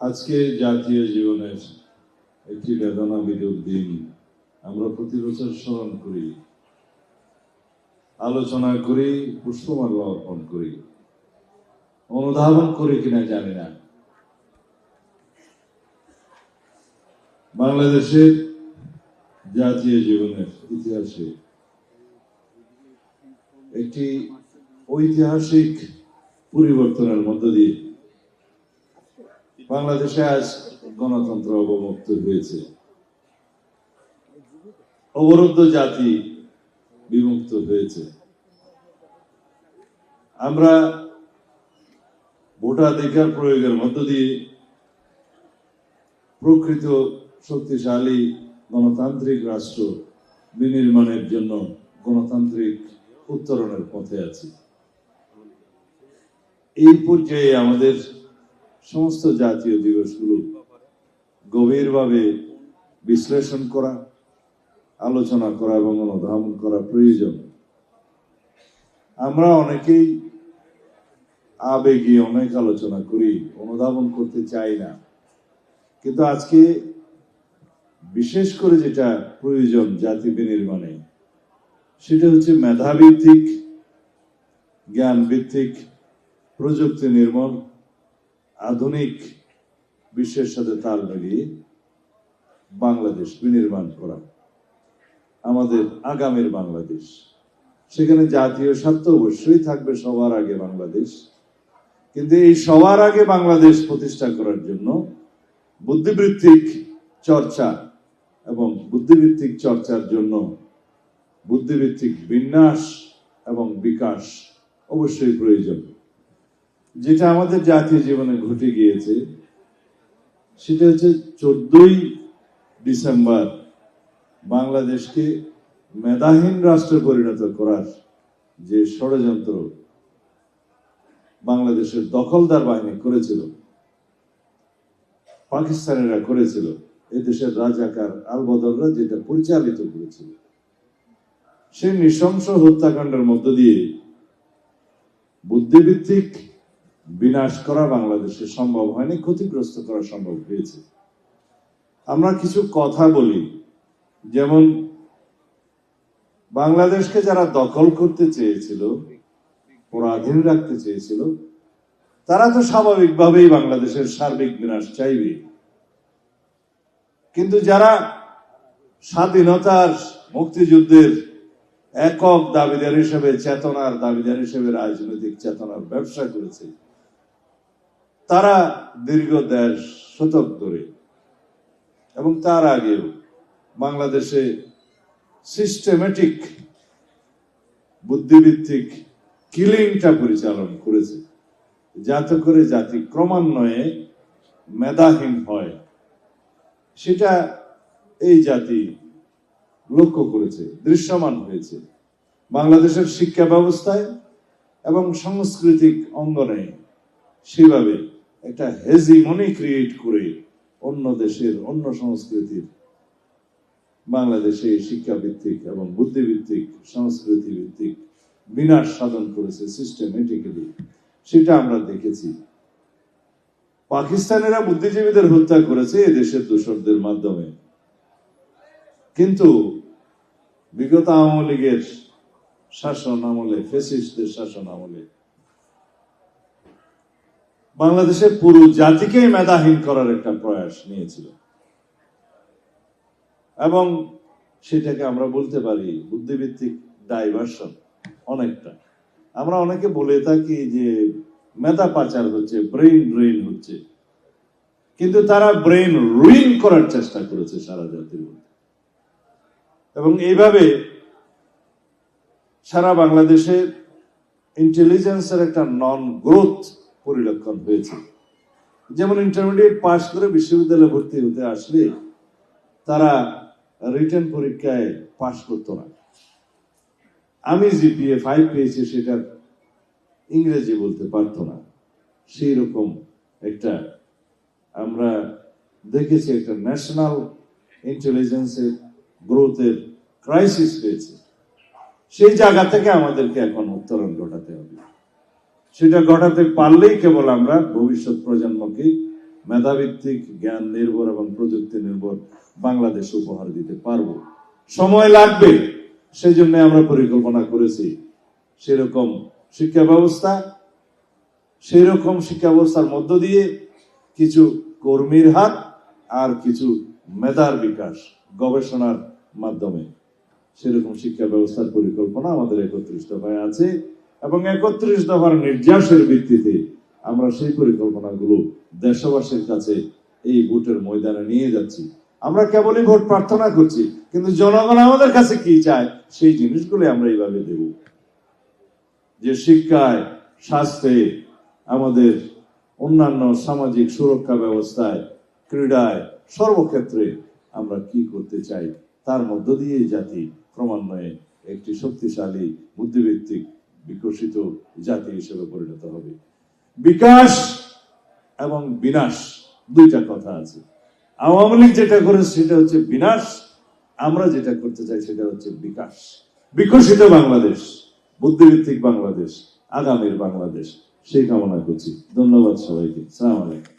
আজকে জাতীয় জীবনের একটি বেদনা বিরোধ দিন আমরা প্রতি বছর স্মরণ করি, আলোচনা করি, পুষ্পমাল্য অর্পণ করি, অনুধাবন করি কিনা জানি না। বাংলাদেশের জাতীয় জীবনের ইতিহাসে একটি ঐতিহাসিক পরিবর্তনের মধ্য দিয়ে বাংলাদেশে আজ গণতন্ত্র অবমুক্ত হয়েছে, অবরুদ্ধ জাতি বিমুক্ত হয়েছে। আমরা ভোটাধিকার প্রয়োগের মধ্য দিয়ে প্রকৃত শক্তিশালী গণতান্ত্রিক রাষ্ট্র বিনির্মাণের জন্য গণতান্ত্রিক উত্তরণের পথে আছি। এই পর্যায়ে আমাদের সমস্ত জাতীয় দিবসগুলো গভীরভাবে বিশ্লেষণ করা, আলোচনা করা এবং অনুধাবন করা প্রয়োজন। আমরা অনেকেই আবেগে অনেক আলোচনা করি, অনুধাবন করতে চাই না, কিন্তু আজকে বিশেষ করে যেটা প্রয়োজন জাতি বিনির্মাণে, সেটা হচ্ছে মেধাভিত্তিক, জ্ঞান ভিত্তিক, প্রযুক্তি নির্ভর, আধুনিক বিশ্বের সাথে তাল মিলিয়ে বাংলাদেশ বিনির্মাণ করা, আমাদের আগামীর বাংলাদেশ। সেখানে জাতীয় স্বার্থ অবশ্যই থাকবে সবার আগে বাংলাদেশ, কিন্তু এই সবার আগে বাংলাদেশ প্রতিষ্ঠা করার জন্য বুদ্ধিবৃত্তিক চর্চা এবং বুদ্ধিবৃত্তিক চর্চার জন্য বুদ্ধিবৃত্তিক বিন্যাস এবং বিকাশ অবশ্যই প্রয়োজন। যেটা আমাদের জাতীয় জীবনে ঘটে গিয়েছে সেটা হচ্ছে 14ই ডিসেম্বর বাংলাদেশকে মেধাহীন রাষ্ট্রে পরিণত করার যে ষড়যন্ত্র বাংলাদেশের দখলদার বাহিনী করেছিল, পাকিস্তানিরা করেছিল, এই দেশের রাজাকার আলবদররা যেটা পরিচালিত করেছিল, সেই নৃশংস হত্যাকাণ্ডের মধ্য দিয়ে বুদ্ধিভিত্তিক বিনাশ করা বাংলাদেশে সম্ভব হয়নি, ক্ষতিগ্রস্ত করা সম্ভব হয়েছে। আমরা কিছু কথা বলি, যেমন বাংলাদেশকে যারা দখল করতে চেয়েছিল, পরাধীন রাখতে চেয়েছিল, তারা তো স্বাভাবিকভাবেই বাংলাদেশের সার্বিক বিনাশ চাইবে। কিন্তু যারা স্বাধীনতার, মুক্তিযুদ্ধের একক দাবিদার হিসেবে, চেতনার দাবিদার হিসেবে রাজনৈতিক চেতনার ব্যবসা করেছে, তারা দীর্ঘ 1.5 শতক ধরে এবং তার আগেও বাংলাদেশে সিস্টেমেটিক বুদ্ধিভিত্তিক কিলিংটা পরিচালনা করেছে, যাতে করে জাতি ক্রমান্বয়ে মেধাহীন হয়। সেটা এই জাতি লক্ষ্য করেছে, দৃশ্যমান হয়েছে। বাংলাদেশের শিক্ষা ব্যবস্থায় এবং সাংস্কৃতিক অঙ্গনে সেভাবে একটা হেজিমনি ক্রিয়েট করে অন্য দেশের, অন্য সংস্কৃতির বাংলাদেশে শিক্ষাভিত্তিক এবং বুদ্ধিভিত্তিক, সংস্কৃতি ভিত্তিক বিনাশ সাধন করেছে সিস্টেমেটিক্যালি। সেটা আমরা দেখেছি। পাকিস্তানিরা বুদ্ধিজীবীদের হত্যা করেছে এদেশের দোসরদের মাধ্যমে, কিন্তু বিগত আওয়ামী লীগের শাসন আমলে, ফ্যাসিস্টদের শাসন আমলে বাংলাদেশের পুরো জাতিকেই মেধাহীন করার একটা প্রয়াস নিয়েছিল, এবং সেটাকে আমরা বলতে পারি বুদ্ধিভিত্তিক ডাইভার্সন। অনেকটা আমরা অনেকে বলে থাকি যে মেধা পাচার হচ্ছে, ব্রেইন ড্রেন হচ্ছে, কিন্তু তারা ব্রেইন রুইন করার চেষ্টা করেছে সারা জাতির মধ্যে। এবং এইভাবে সারা বাংলাদেশে ইন্টেলিজেন্সের একটা নন গ্রোথ পরিলক্ষণ হয়েছে। যেমন ইন্টারমিডিয়েট পাস করে বিশ্ববিদ্যালয়ে ভর্তি হতে আসলে তারা রিটেন পরীক্ষায় পাস করতো না। আমি জিপিএ 5 পেয়েছি, সেটার ইংরেজি বলতে পারতো না। সেই রকম একটা আমরা দেখেছি, একটা ন্যাশনাল ইন্টেলিজেন্সের গ্রোথের ক্রাইসিস হয়েছে। সেই জায়গা থেকে আমাদেরকে এখন উত্তরণ ঘটাতে হবে। সেটা ঘটাতে পারলেই কেবল আমরা ভবিষ্যৎ প্রজন্মকে মেধাভিত্তিক, জ্ঞান নির্ভর এবং প্রযুক্তি নির্ভর বাংলাদেশ উপহার দিতে পারবো। সময় লাগবে, সেই জন্য আমরা পরিকল্পনা করেছি সেরকম শিক্ষা ব্যবস্থার মধ্য দিয়ে কিছু কর্মীর হাত আর কিছু মেধার বিকাশ, গবেষণার মাধ্যমে সেরকম শিক্ষা ব্যবস্থার পরিকল্পনা আমাদের 31 দফায় আছে এবং 31 দফার নির্যাসের ভিত্তিতে আমরা সেই পরিকল্পনাগুলো দেশবাসীর কাছে এই ভোটের ময়দানে নিয়ে যাচ্ছি। আমরা কেবলই ভোট প্রার্থনা করছি, কিন্তু জনগণ আমাদের কাছে কি চায় সেই জিনিসগুলো আমরা এইভাবে দেব, যে শিক্ষায়, স্বাস্থ্যে, আমাদের অন্যান্য সামাজিক সুরক্ষা ব্যবস্থায়, ক্রীড়ায়, সর্বক্ষেত্রে আমরা কি করতে চাই, তার মধ্য দিয়ে জাতি ক্রমান্বয়ে একটি শক্তিশালী, বুদ্ধিভিত্তিক, বিকশিত জাতি হিসেবে পরিণত হবে। বিকাশ এবং বিনাশ দুইটা কথা আছে। আওয়ামী লীগ যেটা করেছে সেটা হচ্ছে বিনাশ, আমরা যেটা করতে চাই সেটা হচ্ছে বিকাশ, বিকশিত বাংলাদেশ, বুদ্ধিভিত্তিক বাংলাদেশ, আগামীর বাংলাদেশ, সেই কামনা করছি। ধন্যবাদ সবাইকে। আসসালামু আলাইকুম।